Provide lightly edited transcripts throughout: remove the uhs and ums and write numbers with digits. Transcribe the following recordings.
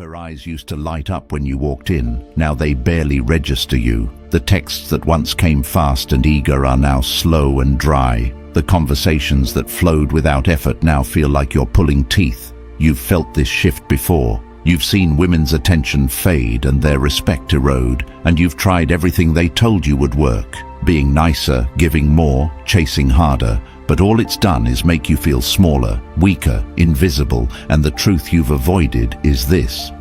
Her eyes used to light up when you walked in. Now they barely register you. The texts that once came fast and eager are now slow and dry. The conversations that flowed without effort now feel like you're pulling teeth. You've felt this shift before. You've seen women's attention fade and their respect erode, and you've tried everything they told you would work. Being nicer, giving more, chasing harder. But all it's done is make you feel smaller, weaker, invisible, and the truth you've avoided is this.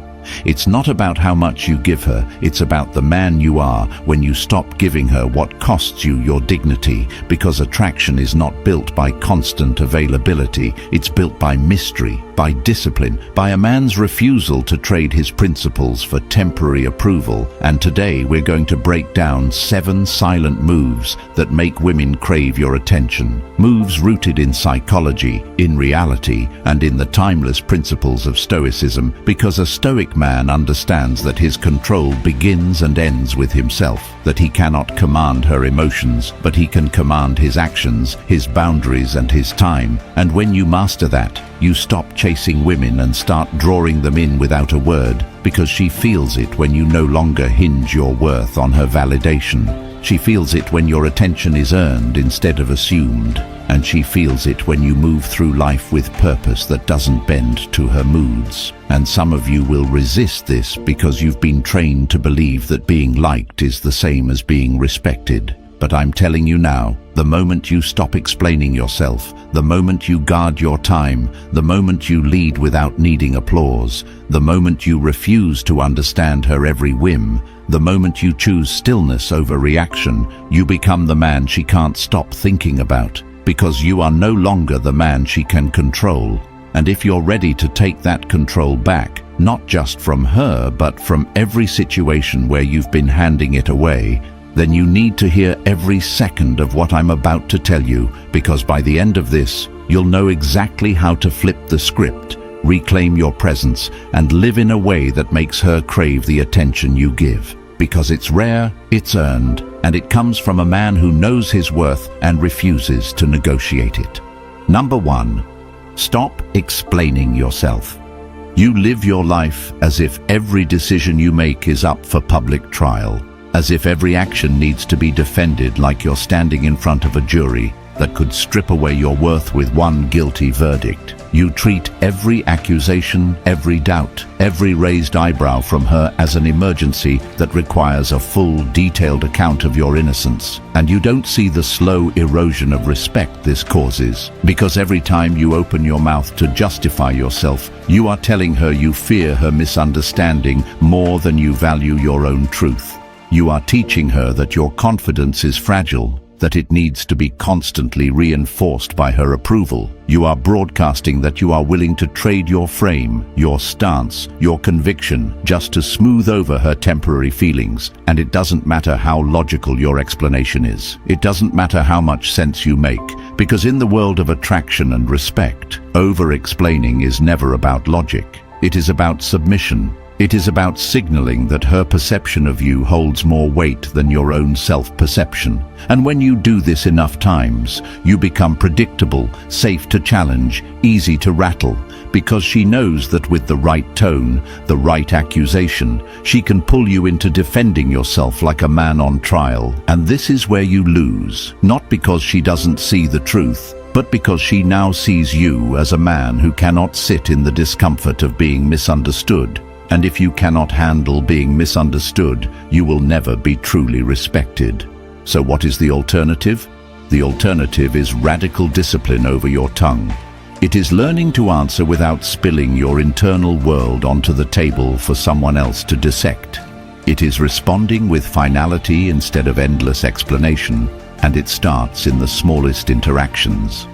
It's not about how much you give her, it's about the man you are when you stop giving her what costs you your dignity, because attraction is not built by constant availability, it's built by mystery, by discipline, by a man's refusal to trade his principles for temporary approval. And today we're going to break down 7 silent moves that make women crave your attention. Moves rooted in psychology, in reality, and in the timeless principles of Stoicism, because a Stoic man understands that his control begins and ends with himself, that he cannot command her emotions, but he can command his actions, his boundaries, and his time. And when you master that, you stop chasing women and start drawing them in without a word, because she feels it when you no longer hinge your worth on her validation. She feels it when your attention is earned instead of assumed, and she feels it when you move through life with purpose that doesn't bend to her moods. And some of you will resist this because you've been trained to believe that being liked is the same as being respected. But I'm telling you now, the moment you stop explaining yourself, the moment you guard your time, the moment you lead without needing applause, the moment you refuse to understand her every whim, the moment you choose stillness over reaction, you become the man she can't stop thinking about, because you are no longer the man she can control. And if you're ready to take that control back, not just from her, but from every situation where you've been handing it away, then you need to hear every second of what I'm about to tell you, because by the end of this, you'll know exactly how to flip the script, reclaim your presence, and live in a way that makes her crave the attention you give. Because it's rare, it's earned, and it comes from a man who knows his worth and refuses to negotiate it. Number 1. Stop explaining yourself. You live your life as if every decision you make is up for public trial, as if every action needs to be defended like you're standing in front of a jury that could strip away your worth with one guilty verdict. You treat every accusation, every doubt, every raised eyebrow from her as an emergency that requires a full, detailed account of your innocence. And you don't see the slow erosion of respect this causes, because every time you open your mouth to justify yourself, you are telling her you fear her misunderstanding more than you value your own truth. You are teaching her that your confidence is fragile, that it needs to be constantly reinforced by her approval. You are broadcasting that you are willing to trade your frame, your stance, your conviction, just to smooth over her temporary feelings. And it doesn't matter how logical your explanation is. It doesn't matter how much sense you make, because in the world of attraction and respect, over-explaining is never about logic. It is about submission. It is about signaling that her perception of you holds more weight than your own self-perception. And when you do this enough times, you become predictable, safe to challenge, easy to rattle, because she knows that with the right tone, the right accusation, she can pull you into defending yourself like a man on trial. And this is where you lose, not because she doesn't see the truth, but because she now sees you as a man who cannot sit in the discomfort of being misunderstood. And if you cannot handle being misunderstood, you will never be truly respected. So what is the alternative? The alternative is radical discipline over your tongue. It is learning to answer without spilling your internal world onto the table for someone else to dissect. It is responding with finality instead of endless explanation, and it starts in the smallest interactions.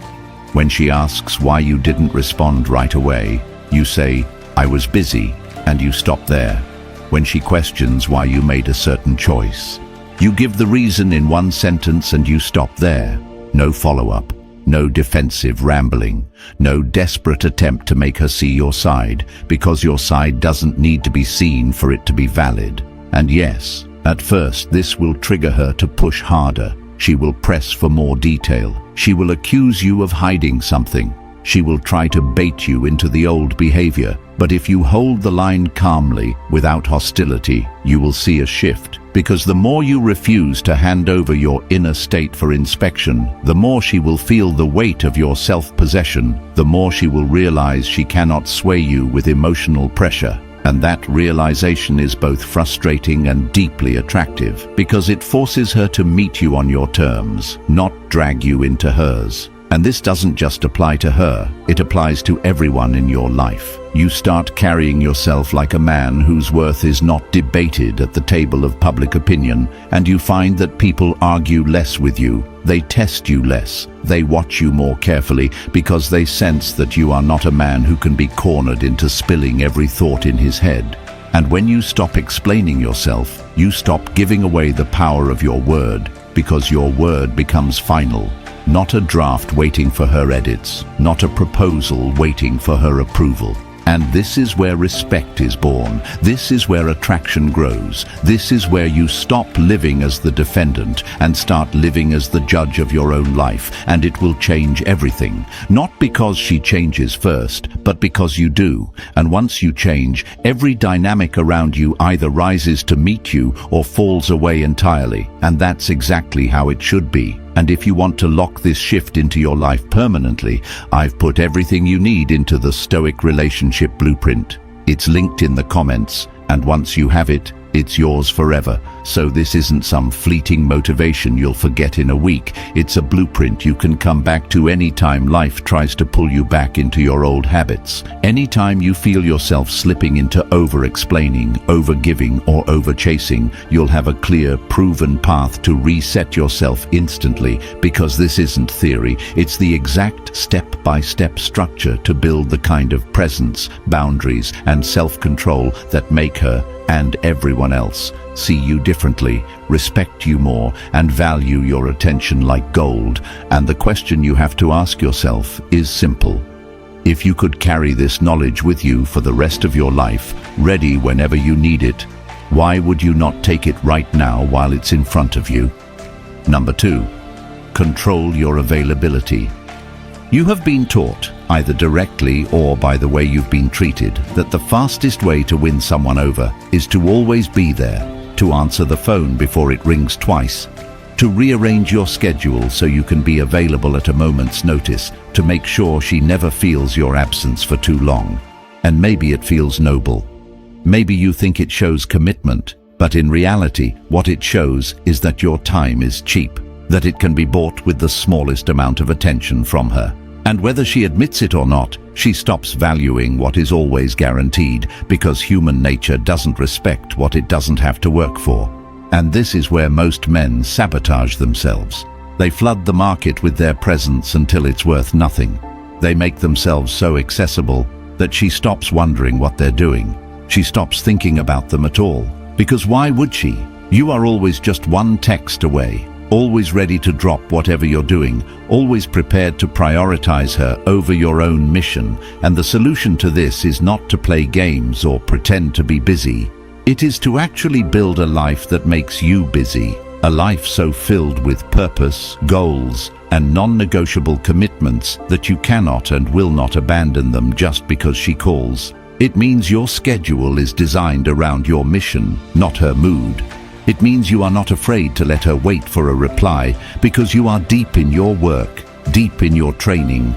When she asks why you didn't respond right away, you say, "I was busy," and you stop there. When she questions why you made a certain choice, you give the reason in one sentence and you stop there. No follow-up, no defensive rambling, no desperate attempt to make her see your side, because your side doesn't need to be seen for it to be valid. And yes, at first this will trigger her to push harder. She will press for more detail. She will accuse you of hiding something. she will try to bait you into the old behavior. But if you hold the line calmly, without hostility, you will see a shift. Because the more you refuse to hand over your inner state for inspection, the more she will feel the weight of your self-possession, the more she will realize she cannot sway you with emotional pressure. And that realization is both frustrating and deeply attractive, because it forces her to meet you on your terms, not drag you into hers. And this doesn't just apply to her, it applies to everyone in your life. You start carrying yourself like a man whose worth is not debated at the table of public opinion, and you find that people argue less with you, they test you less, they watch you more carefully, because they sense that you are not a man who can be cornered into spilling every thought in his head. And when you stop explaining yourself, you stop giving away the power of your word, because your word becomes final. Not a draft waiting for her edits, not a proposal waiting for her approval. And this is where respect is born. This is where attraction grows. This is where you stop living as the defendant and start living as the judge of your own life. And it will change everything. Not because she changes first, but because you do. And once you change, every dynamic around you either rises to meet you or falls away entirely. And that's exactly how it should be. And if you want to lock this shift into your life permanently, I've put everything you need into the Stoic Relationship Blueprint. It's linked in the comments, and once you have it, it's yours forever. So this isn't some fleeting motivation you'll forget in a week. It's a blueprint you can come back to anytime life tries to pull you back into your old habits. Anytime you feel yourself slipping into over-explaining, over-giving, or over-chasing, you'll have a clear, proven path to reset yourself instantly, because this isn't theory, it's the exact step-by-step structure to build the kind of presence, boundaries, and self-control that make her and everyone else see you differently, respect you more, and value your attention like gold. And the question you have to ask yourself is simple. If you could carry this knowledge with you for the rest of your life, ready whenever you need it, why would you not take it right now while it's in front of you? Number 2, control your availability. You have been taught, either directly or by the way you've been treated, that the fastest way to win someone over is to always be there, to answer the phone before it rings twice, to rearrange your schedule so you can be available at a moment's notice, to make sure she never feels your absence for too long. And maybe it feels noble. Maybe you think it shows commitment, but in reality, what it shows is that your time is cheap, that it can be bought with the smallest amount of attention from her. And whether she admits it or not, she stops valuing what is always guaranteed, because human nature doesn't respect what it doesn't have to work for. And this is where most men sabotage themselves. They flood the market with their presence until it's worth nothing. They make themselves so accessible that she stops wondering what they're doing. She stops thinking about them at all. Because why would she? You are always just one text away. Always ready to drop whatever you're doing, always prepared to prioritize her over your own mission. And the solution to this is not to play games or pretend to be busy. It is to actually build a life that makes you busy, a life so filled with purpose, goals, and non-negotiable commitments that you cannot and will not abandon them just because she calls. It means your schedule is designed around your mission, not her mood. It means you are not afraid to let her wait for a reply, because you are deep in your work, deep in your training,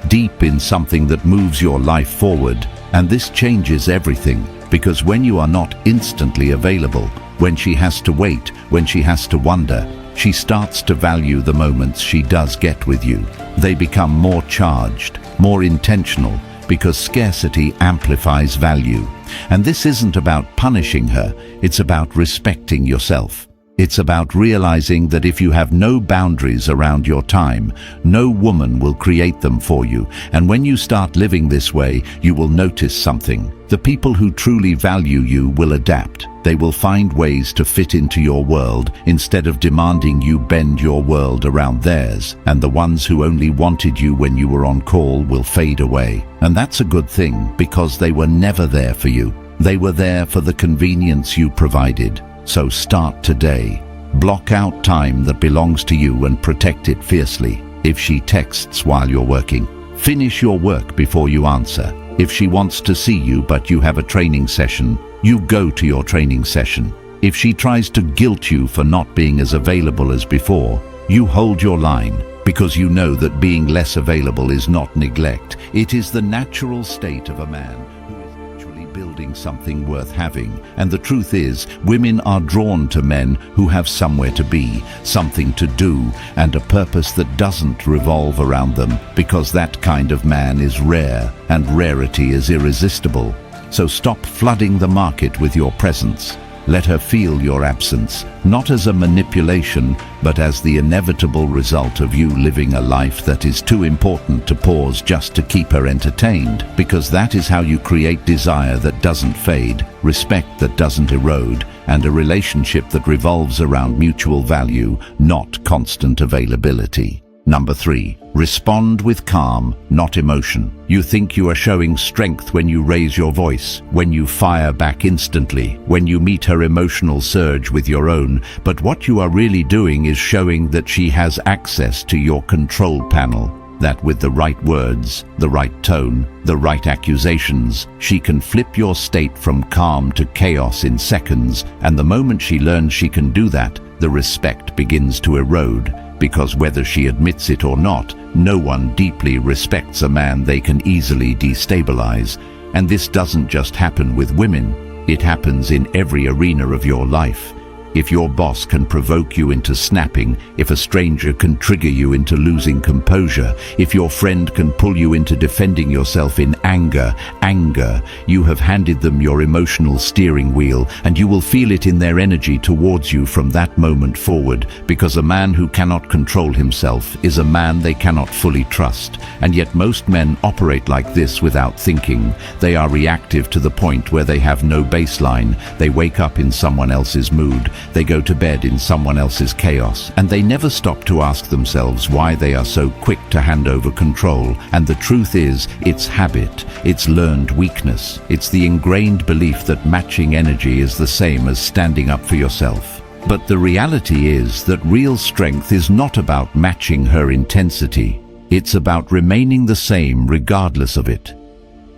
deep in something that moves your life forward. And this changes everything, because when you are not instantly available, when she has to wait, when she has to wonder, she starts to value the moments she does get with you. They become more charged, more intentional, because scarcity amplifies value. And this isn't about punishing her, it's about respecting yourself. It's about realizing that if you have no boundaries around your time, no woman will create them for you. And when you start living this way, you will notice something. The people who truly value you will adapt. They will find ways to fit into your world instead of demanding you bend your world around theirs. And the ones who only wanted you when you were on call will fade away. And that's a good thing, because they were never there for you. They were there for the convenience you provided. So start today. Block out time that belongs to you and protect it fiercely. If she texts while you're working, Finish your work before you answer. If she wants to see you but you have a training session, you go to your training session. If she tries to guilt you for not being as available as before, you hold your line, because you know that being less available is not neglect. It is the natural state of a man who is actually building something worth having. And the truth is, women are drawn to men who have somewhere to be, something to do, and a purpose that doesn't revolve around them, because that kind of man is rare, and rarity is irresistible. So stop flooding the market with your presence. Let her feel your absence, not as a manipulation, but as the inevitable result of you living a life that is too important to pause just to keep her entertained, because that is how you create desire that doesn't fade, respect that doesn't erode, and a relationship that revolves around mutual value, not constant availability. Number 3. Respond with calm, not emotion. You think you are showing strength when you raise your voice, when you fire back instantly, when you meet her emotional surge with your own, but what you are really doing is showing that she has access to your control panel, that with the right words, the right tone, the right accusations, she can flip your state from calm to chaos in seconds, and the moment she learns she can do that, the respect begins to erode. Because whether she admits it or not, no one deeply respects a man they can easily destabilize. And this doesn't just happen with women, it happens in every arena of your life. If your boss can provoke you into snapping, if a stranger can trigger you into losing composure, if your friend can pull you into defending yourself in anger, you have handed them your emotional steering wheel, and you will feel it in their energy towards you from that moment forward, because a man who cannot control himself is a man they cannot fully trust. And yet most men operate like this without thinking. They are reactive to the point where they have no baseline. They wake up in someone else's mood. They go to bed in someone else's chaos, and they never stop to ask themselves why they are so quick to hand over control. And the truth is, it's habit, it's learned weakness, it's the ingrained belief that matching energy is the same as standing up for yourself. But the reality is that real strength is not about matching her intensity. It's about remaining the same regardless of it.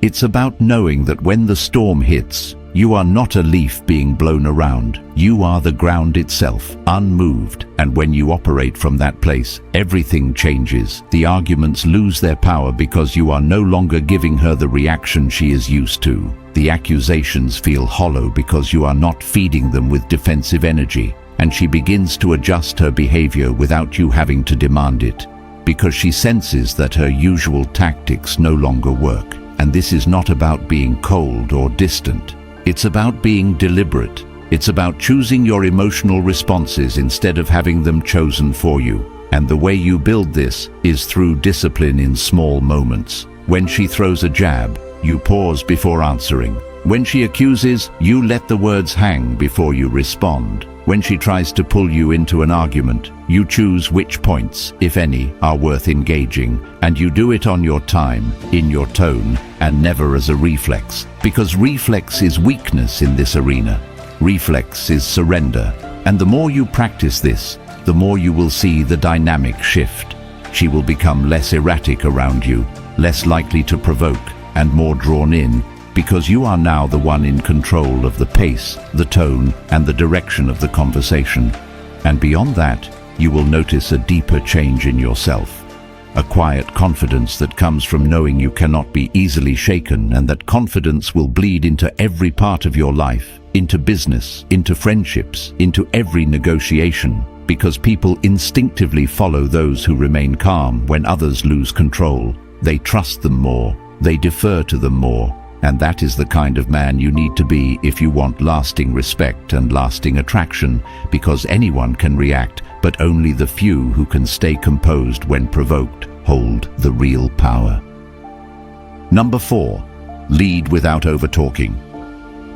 It's about knowing that when the storm hits, you are not a leaf being blown around. You are the ground itself, unmoved. And when you operate from that place, everything changes. The arguments lose their power because you are no longer giving her the reaction she is used to. The accusations feel hollow because you are not feeding them with defensive energy. And she begins to adjust her behavior without you having to demand it, because she senses that her usual tactics no longer work. And this is not about being cold or distant. It's about being deliberate. It's about choosing your emotional responses instead of having them chosen for you. And the way you build this is through discipline in small moments. When she throws a jab, you pause before answering. When she accuses, you let the words hang before you respond. When she tries to pull you into an argument, you choose which points, if any, are worth engaging, and you do it on your time, in your tone, and never as a reflex. Because reflex is weakness in this arena. Reflex is surrender. And the more you practice this, the more you will see the dynamic shift. She will become less erratic around you, less likely to provoke, and more drawn in, because you are now the one in control of the pace, the tone, and the direction of the conversation. And beyond that, you will notice a deeper change in yourself. A quiet confidence that comes from knowing you cannot be easily shaken, and that confidence will bleed into every part of your life, into business, into friendships, into every negotiation, because people instinctively follow those who remain calm when others lose control. They trust them more, they defer to them more, and that is the kind of man you need to be if you want lasting respect and lasting attraction, because anyone can react, but only the few who can stay composed when provoked hold the real power. Number 4. Lead without overtalking.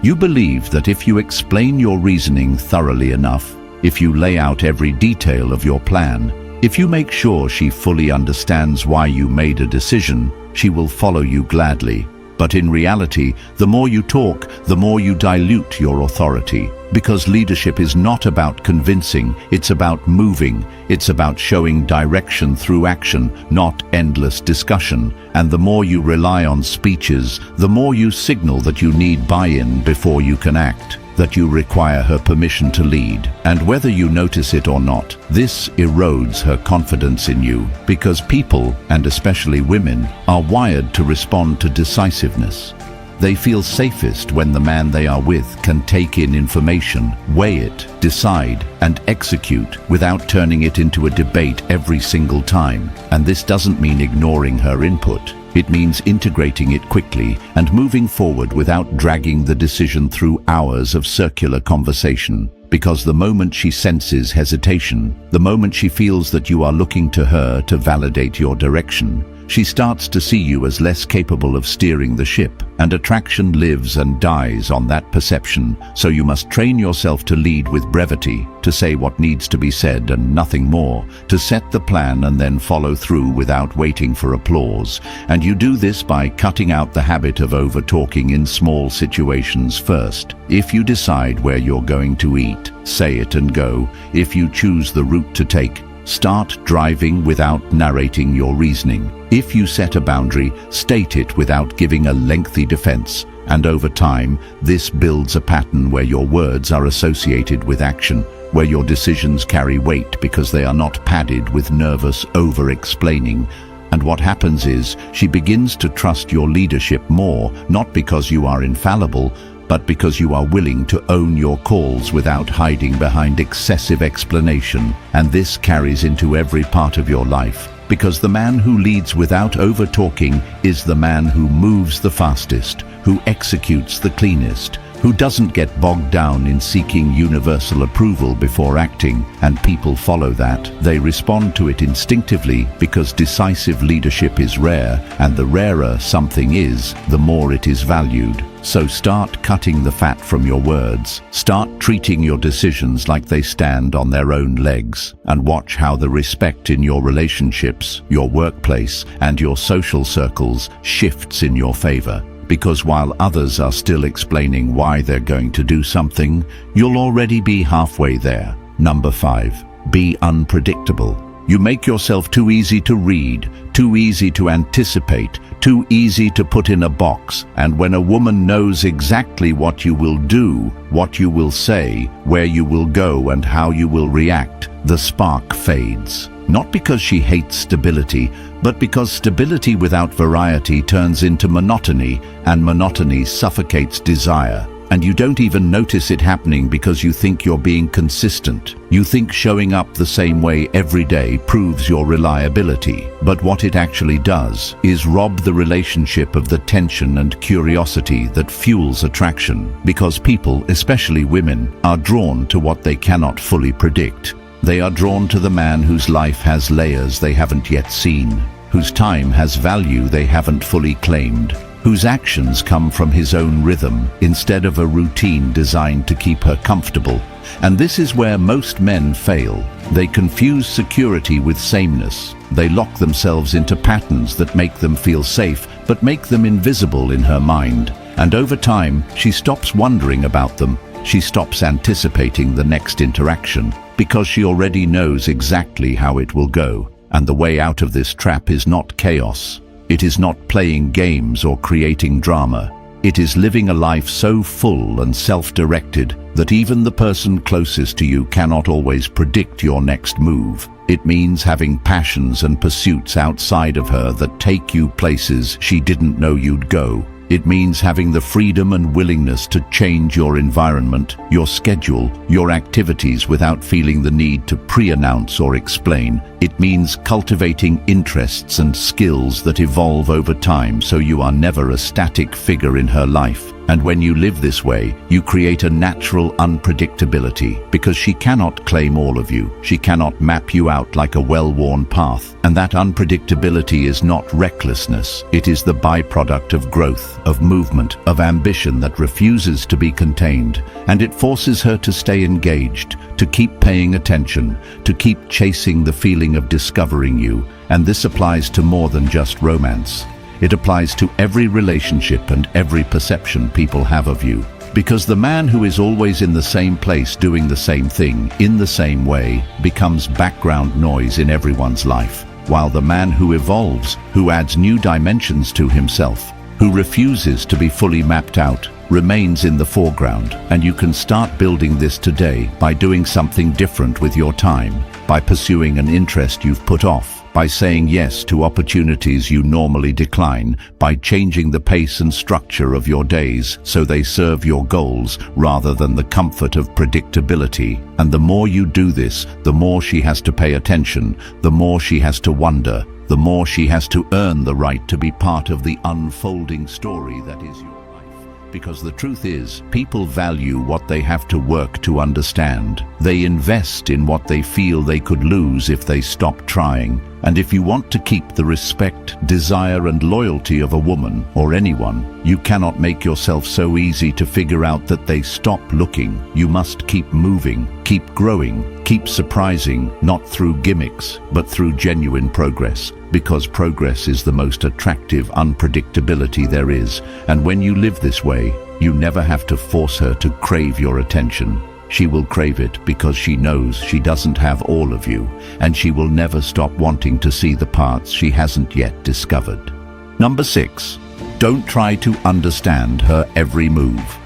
You believe that if you explain your reasoning thoroughly enough, if you lay out every detail of your plan, if you make sure she fully understands why you made a decision, she will follow you gladly. But in reality, the more you talk, the more you dilute your authority. Because leadership is not about convincing, it's about moving. It's about showing direction through action, not endless discussion. And the more you rely on speeches, the more you signal that you need buy-in before you can act, that you require her permission to lead. And whether you notice it or not, this erodes her confidence in you, because people, and especially women, are wired to respond to decisiveness. They feel safest when the man they are with can take in information, weigh it, decide, and execute without turning it into a debate every single time. And this doesn't mean ignoring her input. It means integrating it quickly and moving forward without dragging the decision through hours of circular conversation. Because the moment she senses hesitation, the moment she feels that you are looking to her to validate your direction, she starts to see you as less capable of steering the ship, and attraction lives and dies on that perception. So you must train yourself to lead with brevity, to say what needs to be said and nothing more, to set the plan and then follow through without waiting for applause. And you do this by cutting out the habit of over-talking in small situations first. If you decide where you're going to eat, say it and go. If you choose the route to take, start driving without narrating your reasoning. If you set a boundary, state it without giving a lengthy defense. And over time, this builds a pattern where your words are associated with action, where your decisions carry weight because they are not padded with nervous over-explaining. And what happens is, she begins to trust your leadership more, not because you are infallible, but because you are willing to own your calls without hiding behind excessive explanation. And this carries into every part of your life, because the man who leads without over-talking is the man who moves the fastest, who executes the cleanest, who doesn't get bogged down in seeking universal approval before acting, and people follow that. They respond to it instinctively because decisive leadership is rare, and the rarer something is, the more it is valued. So start cutting the fat from your words. Start treating your decisions like they stand on their own legs, and watch how the respect in your relationships, your workplace, and your social circles shifts in your favor. Because while others are still explaining why they're going to do something, you'll already be halfway there. Number 5, be unpredictable. You make yourself too easy to read, too easy to anticipate, too easy to put in a box. And when a woman knows exactly what you will do, what you will say, where you will go, and how you will react, the spark fades. Not because she hates stability, but because stability without variety turns into monotony, and monotony suffocates desire. And you don't even notice it happening because you think you're being consistent. You think showing up the same way every day proves your reliability. But what it actually does is rob the relationship of the tension and curiosity that fuels attraction. Because people, especially women, are drawn to what they cannot fully predict. They are drawn to the man whose life has layers they haven't yet seen, whose time has value they haven't fully claimed, whose actions come from his own rhythm instead of a routine designed to keep her comfortable. And this is where most men fail. They confuse security with sameness. They lock themselves into patterns that make them feel safe, but make them invisible in her mind. And over time, she stops wondering about them. She stops anticipating the next interaction, because she already knows exactly how it will go. And the way out of this trap is not chaos. It is not playing games or creating drama. It is living a life so full and self-directed that even the person closest to you cannot always predict your next move. It means having passions and pursuits outside of her that take you places she didn't know you'd go. It means having the freedom and willingness to change your environment, your schedule, your activities without feeling the need to pre-announce or explain. It means cultivating interests and skills that evolve over time so you are never a static figure in her life. And when you live this way, you create a natural unpredictability, because she cannot claim all of you. She cannot map you out like a well-worn path. And that unpredictability is not recklessness. It is the byproduct of growth, of movement, of ambition that refuses to be contained. And it forces her to stay engaged, to keep paying attention, to keep chasing the feeling of discovering you. And this applies to more than just romance. It applies to every relationship and every perception people have of you. Because the man who is always in the same place doing the same thing, in the same way, becomes background noise in everyone's life. While the man who evolves, who adds new dimensions to himself, who refuses to be fully mapped out, remains in the foreground. And you can start building this today by doing something different with your time, by pursuing an interest you've put off, by saying yes to opportunities you normally decline, by changing the pace and structure of your days so they serve your goals rather than the comfort of predictability. And the more you do this, the more she has to pay attention, the more she has to wonder, the more she has to earn the right to be part of the unfolding story that is your life. Because the truth is, people value what they have to work to understand. They invest in what they feel they could lose if they stop trying. And if you want to keep the respect, desire and loyalty of a woman or anyone, you cannot make yourself so easy to figure out that they stop looking. You must keep moving, keep growing, keep surprising, not through gimmicks, but through genuine progress. Because progress is the most attractive unpredictability there is. And when you live this way, you never have to force her to crave your attention. She will crave it because she knows she doesn't have all of you, and she will never stop wanting to see the parts she hasn't yet discovered. Number 6, don't try to understand her every move.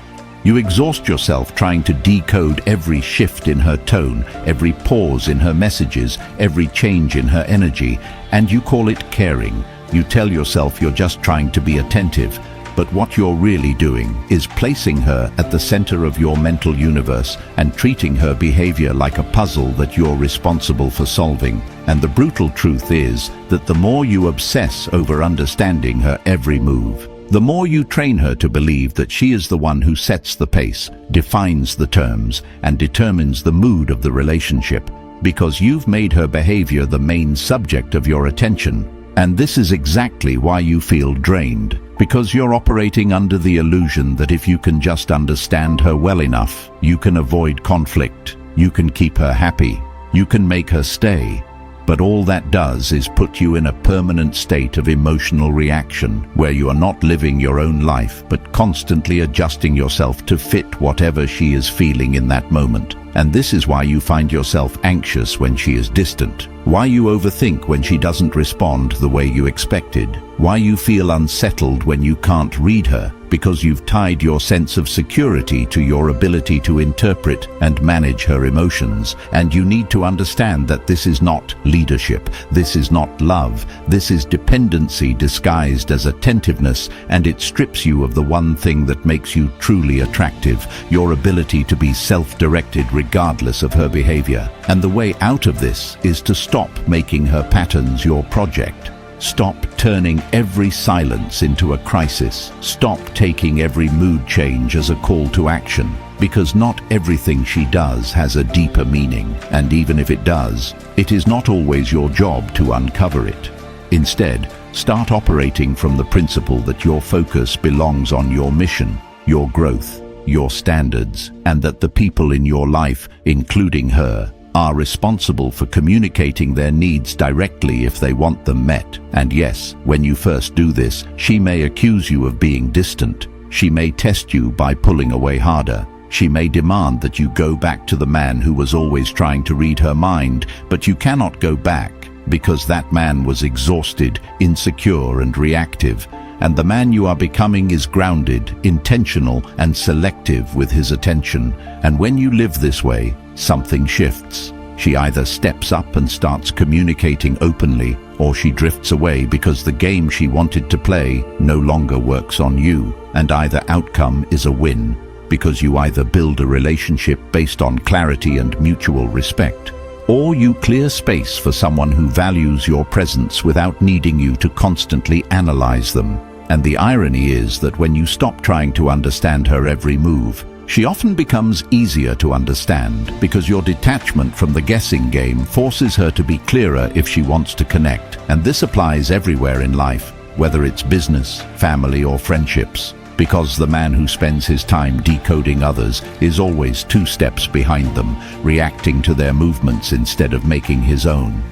You exhaust yourself trying to decode every shift in her tone, every pause in her messages, every change in her energy, and you call it caring. You tell yourself you're just trying to be attentive, but what you're really doing is placing her at the center of your mental universe and treating her behavior like a puzzle that you're responsible for solving. And the brutal truth is that the more you obsess over understanding her every move, the more you train her to believe that she is the one who sets the pace, defines the terms, and determines the mood of the relationship, because you've made her behavior the main subject of your attention. And this is exactly why you feel drained, because you're operating under the illusion that if you can just understand her well enough, you can avoid conflict, you can keep her happy, you can make her stay. But all that does is put you in a permanent state of emotional reaction, where you are not living your own life, but constantly adjusting yourself to fit whatever she is feeling in that moment. And this is why you find yourself anxious when she is distant, why you overthink when she doesn't respond the way you expected, why you feel unsettled when you can't read her, because you've tied your sense of security to your ability to interpret and manage her emotions. And you need to understand that this is not leadership, this is not love, this is dependency disguised as attentiveness, and it strips you of the one thing that makes you truly attractive, your ability to be self-directed regardless of her behavior. And the way out of this is to stop making her patterns your project. Stop turning every silence into a crisis. Stop taking every mood change as a call to action, because not everything she does has a deeper meaning, and even if it does, it is not always your job to uncover it. Instead, start operating from the principle that your focus belongs on your mission, your growth, your standards, and that the people in your life, including her, are responsible for communicating their needs directly if they want them met. And yes, when you first do this, she may accuse you of being distant. She may test you by pulling away harder. She may demand that you go back to the man who was always trying to read her mind, but you cannot go back because that man was exhausted, insecure and reactive. And the man you are becoming is grounded, intentional and selective with his attention. And when you live this way, something shifts. She either steps up and starts communicating openly, or she drifts away because the game she wanted to play no longer works on you. And either outcome is a win, because you either build a relationship based on clarity and mutual respect, or you clear space for someone who values your presence without needing you to constantly analyze them. And the irony is that when you stop trying to understand her every move, she often becomes easier to understand, because your detachment from the guessing game forces her to be clearer if she wants to connect. And this applies everywhere in life, whether it's business, family or friendships, because the man who spends his time decoding others is always 2 steps behind them, reacting to their movements instead of making his own.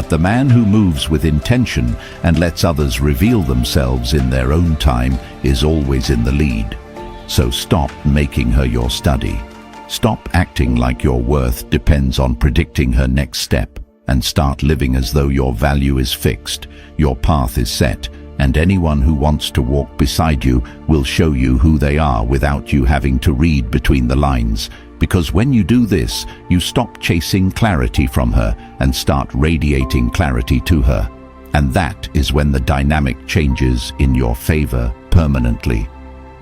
But the man who moves with intention and lets others reveal themselves in their own time is always in the lead. So stop making her your study. Stop acting like your worth depends on predicting her next step, and start living as though your value is fixed, your path is set, and anyone who wants to walk beside you will show you who they are without you having to read between the lines. Because when you do this, you stop chasing clarity from her and start radiating clarity to her. And that is when the dynamic changes in your favor permanently.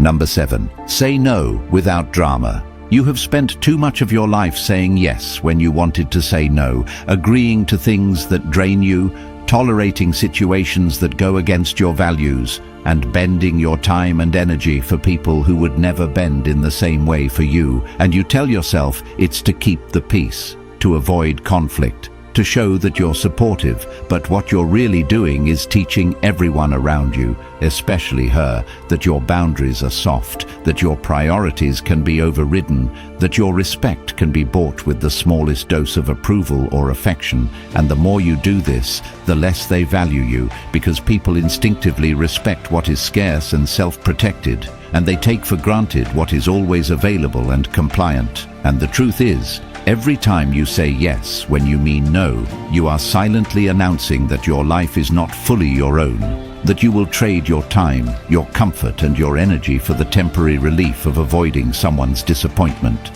Number 7, say no without drama. You have spent too much of your life saying yes when you wanted to say no, agreeing to things that drain you, tolerating situations that go against your values, and bending your time and energy for people who would never bend in the same way for you. And you tell yourself it's to keep the peace, to avoid conflict, to show that you're supportive, but what you're really doing is teaching everyone around you, especially her, that your boundaries are soft, that your priorities can be overridden, that your respect can be bought with the smallest dose of approval or affection. And the more you do this, the less they value you, because people instinctively respect what is scarce and self-protected, and they take for granted what is always available and compliant. And the truth is, every time you say yes when you mean no, you are silently announcing that your life is not fully your own, that you will trade your time, your comfort, and your energy for the temporary relief of avoiding someone's disappointment.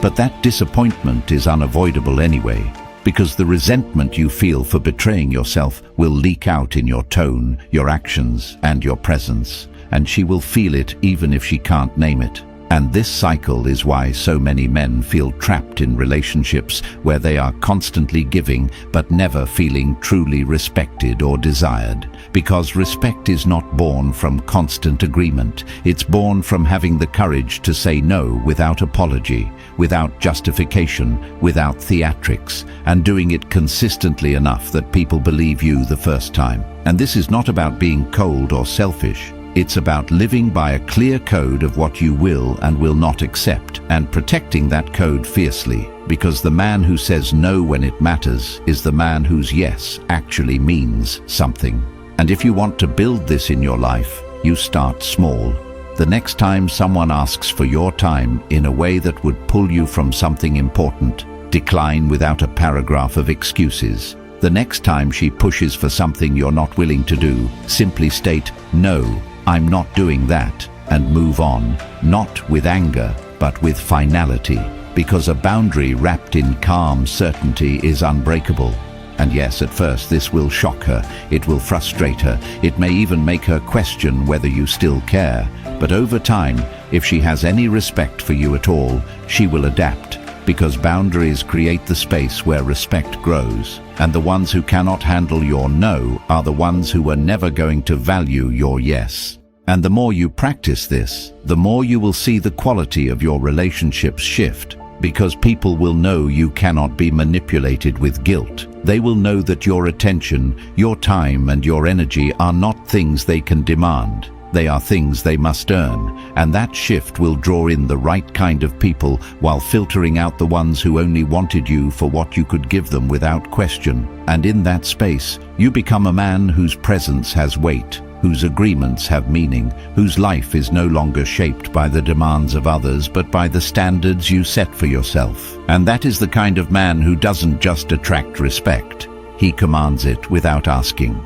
But that disappointment is unavoidable anyway, because the resentment you feel for betraying yourself will leak out in your tone, your actions, and your presence, and she will feel it even if she can't name it. And this cycle is why so many men feel trapped in relationships where they are constantly giving but never feeling truly respected or desired. Because respect is not born from constant agreement. It's born from having the courage to say no without apology, without justification, without theatrics, and doing it consistently enough that people believe you the first time. And this is not about being cold or selfish. It's about living by a clear code of what you will and will not accept, and protecting that code fiercely, because the man who says no when it matters is the man whose yes actually means something. And if you want to build this in your life, you start small. The next time someone asks for your time in a way that would pull you from something important, decline without a paragraph of excuses. The next time she pushes for something you're not willing to do, simply state, "No, I'm not doing that," and move on, not with anger, but with finality, because a boundary wrapped in calm certainty is unbreakable. And yes, at first this will shock her, it will frustrate her, it may even make her question whether you still care. But over time, if she has any respect for you at all, she will adapt, because boundaries create the space where respect grows. And the ones who cannot handle your no are the ones who are never going to value your yes. And the more you practice this, the more you will see the quality of your relationships shift, because people will know you cannot be manipulated with guilt. They will know that your attention, your time, and your energy are not things they can demand. They are things they must earn, and that shift will draw in the right kind of people while filtering out the ones who only wanted you for what you could give them without question. And in that space, you become a man whose presence has weight, whose agreements have meaning, whose life is no longer shaped by the demands of others but by the standards you set for yourself. And that is the kind of man who doesn't just attract respect, he commands it without asking.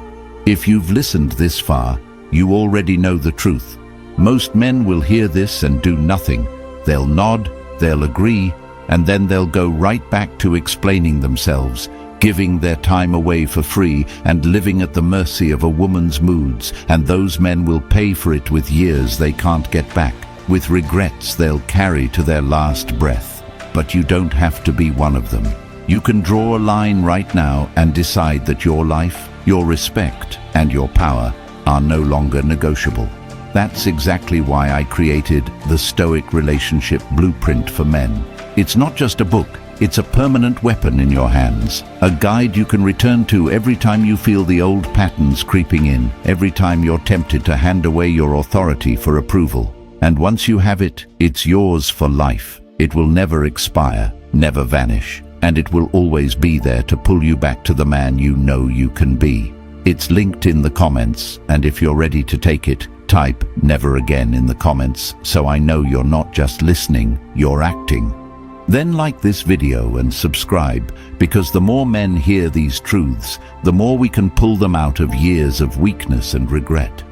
If you've listened this far, you already know the truth. Most men will hear this and do nothing. They'll nod, they'll agree, and then they'll go right back to explaining themselves, giving their time away for free and living at the mercy of a woman's moods. And those men will pay for it with years they can't get back, with regrets they'll carry to their last breath. But you don't have to be one of them. You can draw a line right now and decide that your life, your respect, and your power are no longer negotiable. That's exactly why I created the Stoic Relationship Blueprint for Men. It's not just a book, it's a permanent weapon in your hands, a guide you can return to every time you feel the old patterns creeping in, every time you're tempted to hand away your authority for approval. And once you have it, it's yours for life. It will never expire, never vanish. and it will always be there to pull you back to the man you know you can be. It's linked in the comments, and if you're ready to take it, type "never again" in the comments so I know you're not just listening, you're acting. Then like this video and subscribe, because the more men hear these truths, the more we can pull them out of years of weakness and regret.